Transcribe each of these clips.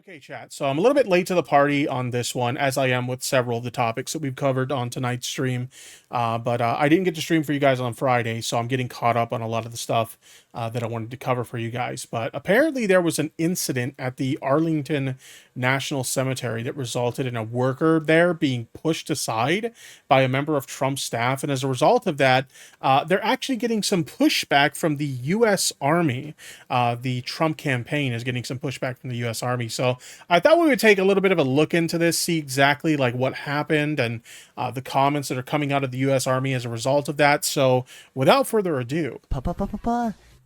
Okay, chat. So I'm a little bit late to the party on this one, as I am with several of the topics that we've covered on tonight's stream. But I didn't get to stream for you guys on Friday, so I'm getting caught up on a lot of the stuff that I wanted to cover for you guys. But apparently there was an incident at the Arlington National Cemetery that resulted in a worker there being pushed aside by a member of Trump's staff. And as a result of that, they're actually getting some pushback from the U.S. Army. The Trump campaign is getting some pushback from the U.S. Army. So I thought we would take a little bit of a look into this, see exactly like what happened and the comments that are coming out of the U.S. Army as a result of that. So without further ado,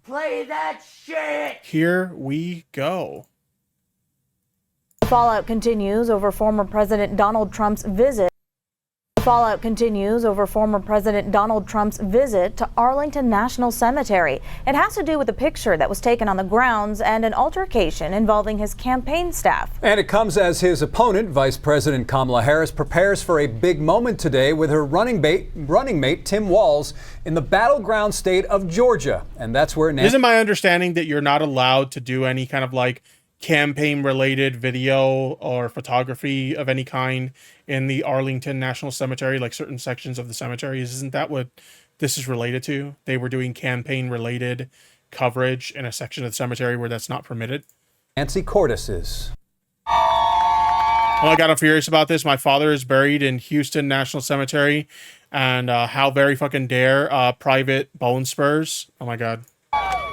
play that shit! Here we go. Fallout continues over former President Donald Trump's visit. Fallout continues over former President Donald Trump's visit to Arlington National Cemetery. It has to do with a picture that was taken on the grounds and an altercation involving his campaign staff. And it comes as his opponent, Vice President Kamala Harris, prepares for a big moment today with her running mate Tim Walz in the battleground state of Georgia. And that's where Isn't my understanding that you're not allowed to do any kind of like campaign related video or photography of any kind in the Arlington National Cemetery, like certain sections of the cemetery? Isn't that what this is related to? They were doing campaign related coverage in a section of the cemetery where that's not permitted. Nancy Cordes is. Oh my God, I'm furious about this. My father is buried in Houston National Cemetery, and how very fucking dare private bone spurs. Oh my God.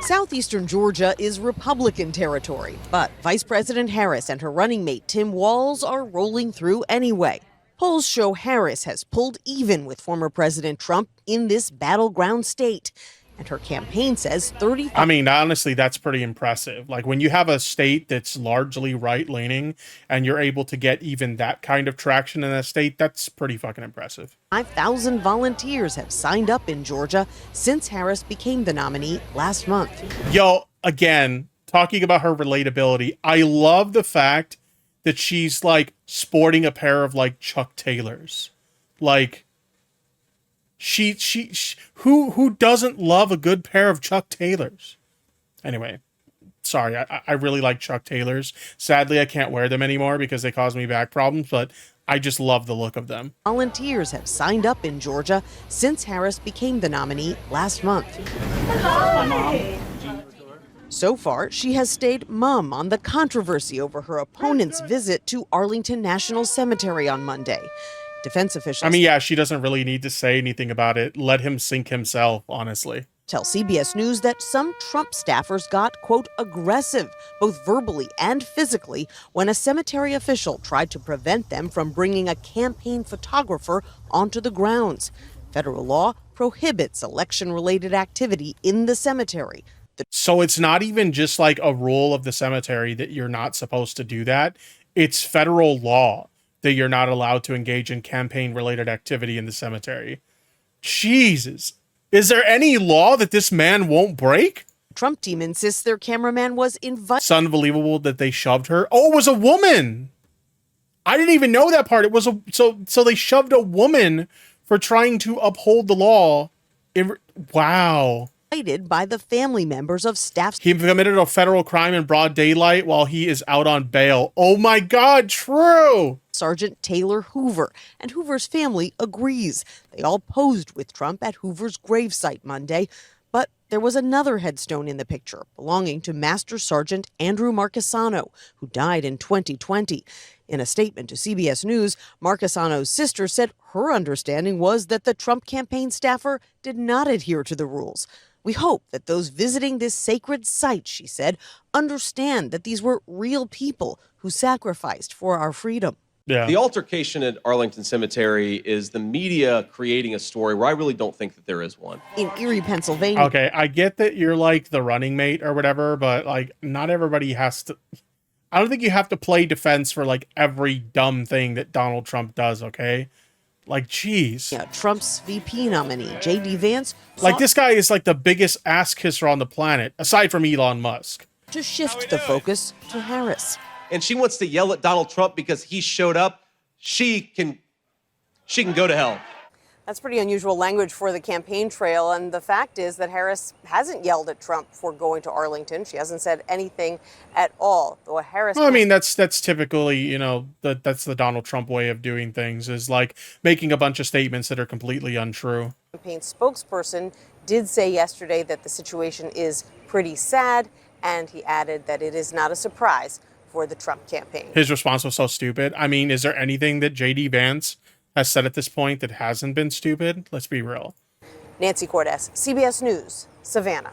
Southeastern Georgia is Republican territory, but Vice President Harris and her running mate Tim Walz are rolling through anyway. Polls show Harris has pulled even with former President Trump in this battleground state. And her campaign says 30. I mean, honestly, that's pretty impressive. Like when you have a state that's largely right leaning and you're able to get even that kind of traction in that state, that's pretty fucking impressive. 5,000 volunteers have signed up in Georgia since Harris became the nominee last month. Yo, again, talking about her relatability, I love the fact that she's like sporting a pair of like Chuck Taylors. Like, She who doesn't love a good pair of Chuck Taylors? Anyway, sorry, I really like Chuck Taylors. Sadly, I can't wear them anymore because they cause me back problems, but I just love the look of them. Volunteers have signed up in Georgia since Harris became the nominee last month. So far, she has stayed mum on the controversy over her opponent's visit to Arlington National Cemetery on Monday. Defense officials, I mean, yeah, she doesn't really need to say anything about it. Let him sink himself, honestly. Tell CBS News that some Trump staffers got, quote, aggressive, both verbally and physically, when a cemetery official tried to prevent them from bringing a campaign photographer onto the grounds. Federal law prohibits election-related activity in the cemetery. So it's not even just like a rule of the cemetery that you're not supposed to do that. It's federal law that you're not allowed to engage in campaign-related activity in the cemetery. Jesus. Is there any law that this man won't break? Trump team insists their cameraman was invited. It's unbelievable that they shoved her. Oh, it was a woman. I didn't even know that part. It was so they shoved a woman for trying to uphold the law. Wow. By the family members of staff. He committed a federal crime in broad daylight while he is out on bail. Oh my God, true. Sergeant Taylor Hoover, and Hoover's family agrees. They all posed with Trump at Hoover's gravesite Monday, but there was another headstone in the picture belonging to Master Sergeant Andrew Marchesano, who died in 2020. In a statement to CBS News, Marchesano's sister said her understanding was that the Trump campaign staffer did not adhere to the rules. We hope that those visiting this sacred site, she said, understand that these were real people who sacrificed for our freedom. Yeah. The altercation at Arlington Cemetery is the media creating a story where I really don't think that there is one. In Erie, Pennsylvania. Okay, I get that you're like the running mate or whatever, but like not everybody has to. I don't think you have to play defense for like every dumb thing that Donald Trump does, okay? Like, geez. Yeah, Trump's VP nominee, J.D. Vance. Like, this guy is like the biggest ass kisser on the planet, aside from Elon Musk. To shift the focus to Harris. And she wants to yell at Donald Trump because he showed up. She can go to hell. That's pretty unusual language for the campaign trail. And the fact is that Harris hasn't yelled at Trump for going to Arlington. She hasn't said anything at all. Though Harris. Well, I mean, that's typically, that's the Donald Trump way of doing things, is like making a bunch of statements that are completely untrue. Campaign spokesperson did say yesterday that the situation is pretty sad. And he added that it is not a surprise for the Trump campaign. His response was so stupid. I mean, is there anything that J.D. Vance has said at this point that hasn't been stupid? Let's be real. Nancy Cordes, CBS News, Savannah.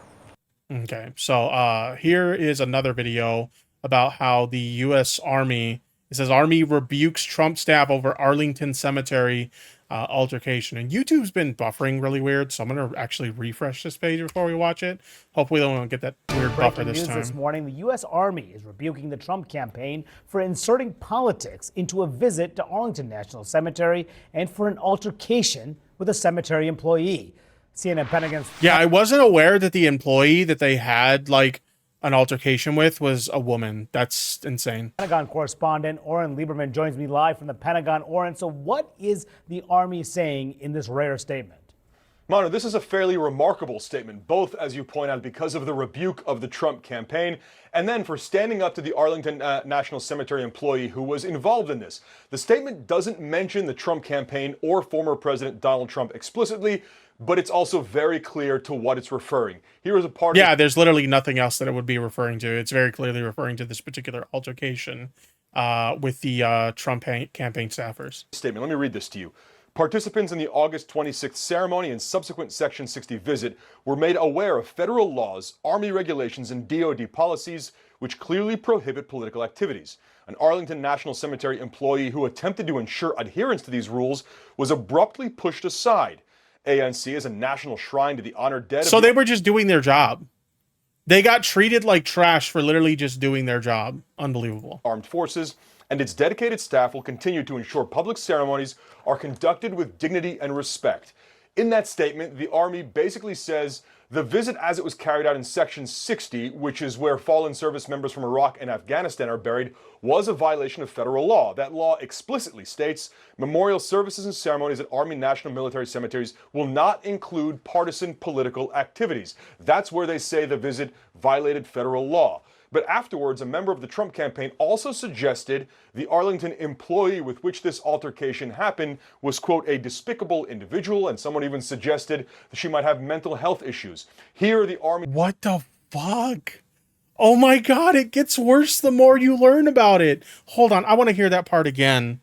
Okay, so here is another video about how the U.S. Army, it says Army rebukes Trump staff over Arlington Cemetery altercation. And YouTube's been buffering really weird, so I'm going to actually refresh this page before we watch it. Hopefully they won't get that weird buffer this time. This morning, the U.S. Army is rebuking the Trump campaign for inserting politics into a visit to Arlington National Cemetery and for an altercation with a cemetery employee. CNN Pentagon's... Yeah, I wasn't aware that the employee that they had, like, an altercation with was a woman. That's insane. Pentagon correspondent Oren Lieberman joins me live from the Pentagon. Oren, so what is the Army saying in this rare statement? Manu, this is a fairly remarkable statement, both, as you point out, because of the rebuke of the Trump campaign, and then for standing up to the Arlington National Cemetery employee who was involved in this. The statement doesn't mention the Trump campaign or former President Donald Trump explicitly, but it's also very clear to what it's referring. Here is a part of there's literally nothing else that it would be referring to. It's very clearly referring to this particular altercation with the Trump campaign staffers. Statement. Let me read this to you. Participants in the August 26th ceremony and subsequent Section 60 visit were made aware of federal laws, Army regulations, and DoD policies which clearly prohibit political activities. An Arlington National Cemetery employee who attempted to ensure adherence to these rules was abruptly pushed aside. ANC is a national shrine to the honored dead. So they were just doing their job. They got treated like trash for literally just doing their job. Unbelievable. Armed forces and its dedicated staff will continue to ensure public ceremonies are conducted with dignity and respect. In that statement, the Army basically says the visit as it was carried out in Section 60, which is where fallen service members from Iraq and Afghanistan are buried, was a violation of federal law. That law explicitly states memorial services and ceremonies at Army National Military Cemeteries will not include partisan political activities. That's where they say the visit violated federal law. But afterwards, a member of the Trump campaign also suggested the Arlington employee with which this altercation happened was, quote, a despicable individual, and someone even suggested that she might have mental health issues. Here, the Army... What the fuck? Oh my God, it gets worse the more you learn about it. Hold on, I want to hear that part again.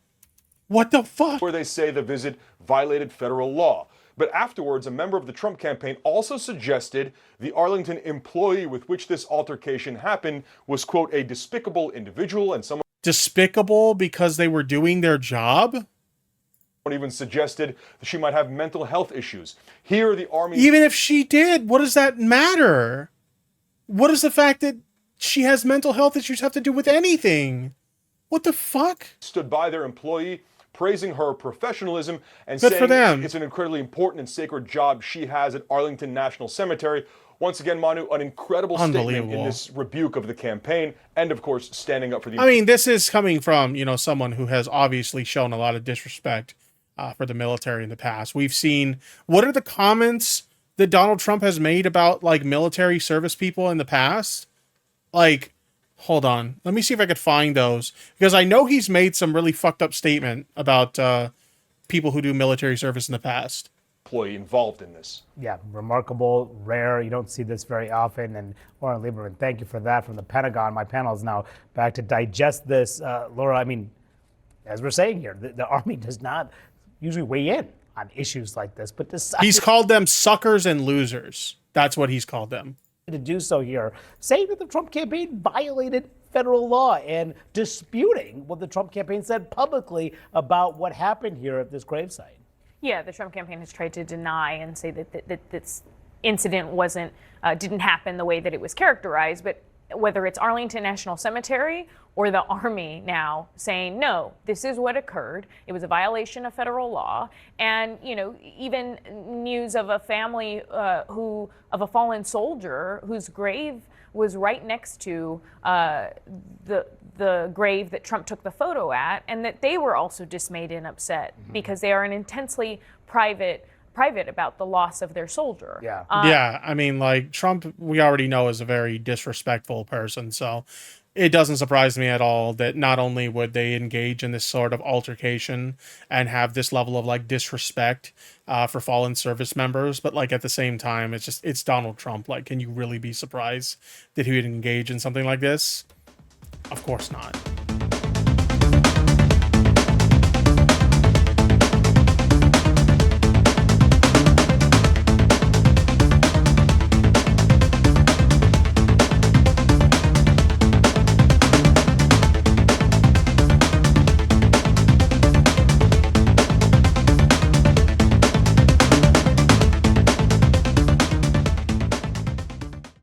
What the fuck? Where they say the visit violated federal law. But afterwards, a member of the Trump campaign also suggested the Arlington employee with which this altercation happened was, quote, a despicable individual, and someone... Despicable because they were doing their job? Someone even suggested that she might have mental health issues. Here, the Army... Even if she did, what does that matter? What does the fact that she has mental health issues have to do with anything? What the fuck? Stood by their employee, praising her professionalism and Good saying for them. It's an incredibly important and sacred job she has at Arlington National Cemetery. Once again, Manu, an incredible statement in this rebuke of the campaign and, of course, standing up for the... I mean, this is coming from, someone who has obviously shown a lot of disrespect for the military in the past. We've seen... What are the comments that Donald Trump has made about, like, military service people in the past? Like... Hold on. Let me see if I could find those. Because I know he's made some really fucked up statement about people who do military service in the past. Employee involved in this. Yeah, remarkable, rare. You don't see this very often. And Oren Lieberman, thank you for that from the Pentagon. My panel is now back to digest this. Laura, I mean, as we're saying here, the Army does not usually weigh in on issues like this, but he's called them suckers and losers. That's what he's called them. To do so here, saying that the Trump campaign violated federal law and disputing what the Trump campaign said publicly about what happened here at this gravesite. Yeah, the Trump campaign has tried to deny and say that this incident didn't happen the way that it was characterized, but whether it's Arlington National Cemetery or the Army now saying, no, this is what occurred. It was a violation of federal law. And, even news of a family of a fallen soldier whose grave was right next to the grave that Trump took the photo at, and that they were also dismayed and upset because they are an intensely private about the loss of their soldier. Yeah. Yeah, I mean, like, Trump, we already know is a very disrespectful person, so it doesn't surprise me at all that not only would they engage in this sort of altercation and have this level of, like, disrespect for fallen service members, but, like, at the same time, it's Donald Trump. Like, can you really be surprised that he would engage in something like this? Of course not.